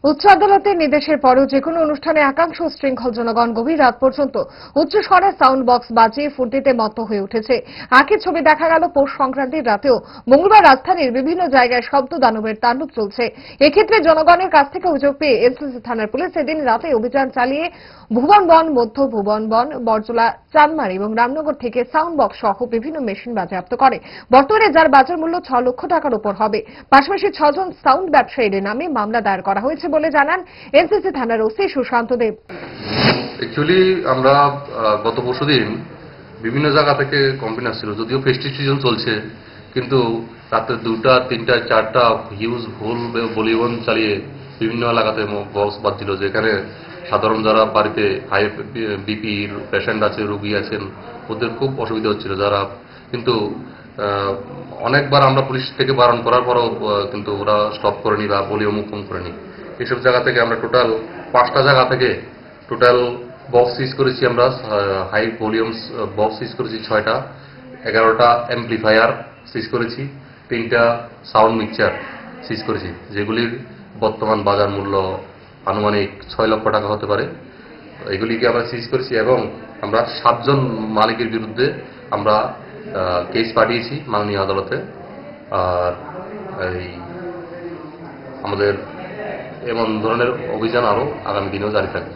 উচ্চ আদালতের নির্দেশের পরেও যেকোনো অনুষ্ঠানে একাংশ শৃঙ্খল জনগণ গভীর রাত পর্যন্ত উচ্চস্বরে সাউন্ড বক্স বাজিয়ে ফুর্তিতে মত্ত হয়ে উঠেছে। একই ছবি দেখা গেল পৌষ সংক্রান্তির রাতেও। মঙ্গলবার রাজধানীর বিভিন্ন জায়গায় শব্দ দানবের তাণ্ডব চলছে। এক্ষেত্রে জনগণের কাছ থেকে অভিযোগ পেয়ে এনসিসি থানার পুলিশ এদিন রাতে অভিযান চালিয়ে ভুবনবন, মধ্য ভুবনবন, বরজলা, চাঁদমারি এবং রামনগর থেকে সাউন্ড বক্স সহ বিভিন্ন মেশিন বাজেয়াপ্ত করে। বর্তমানে যার বাজার মূল্য 6 লক্ষ টাকার উপর হবে। পাশাপাশি 6 জন সাউন্ড ব্যবসায়ীর নামে মামলা দায়ের করা হয়েছে বলে জানান এনসিসি থানার ওসি সুশান্ত দেব। অ্যাকচুয়ালি আমরা গত পরশুদিন বিভিন্ন জায়গা থেকে কমপ্লেন আসছিল, যদিও ফেস্টিভ সিজন চলছে, কিন্তু রাতে 2টা, 3টা, 4টা হিউজ ভুল বলিউড চালিয়ে বিভিন্ন এলাকাতে বক্স বাজছিল, যেখানে সাধারণ যারা বাড়িতে হাই বিপির পেশেন্ট আছে, রোগী আছেন, ওদের খুব অসুবিধা হচ্ছিল। যারা কিন্তু অনেকবার আমরা পুলিশ থেকে বারণ করার পরও কিন্তু ওরা স্টপ করেনি বা ভলিউম কম করেনি। এইসব জায়গা থেকে আমরা টোটাল 5টা জায়গা থেকে টোটাল বক্স সিজ করেছি। আমরা হাই ভলিউমস বক্স সিজ করেছি 6টা, 11টা অ্যাম্প্লিফায়ার সিজ করেছি, 3টা সাউন্ড মিক্সচার সিজ করেছি, যেগুলির বর্তমান বাজার মূল্য আনুমানিক 6 লক্ষ টাকা হতে পারে। এগুলিকে আমরা সিজ করেছি এবং আমরা 7 জন মালিকের বিরুদ্ধে আমরা কেস পাঠিয়েছি মাননীয় আদালতে। আর এই আমাদের এমন ধরনের অভিযান আরো আগামী দিনেও জারি থাকবে।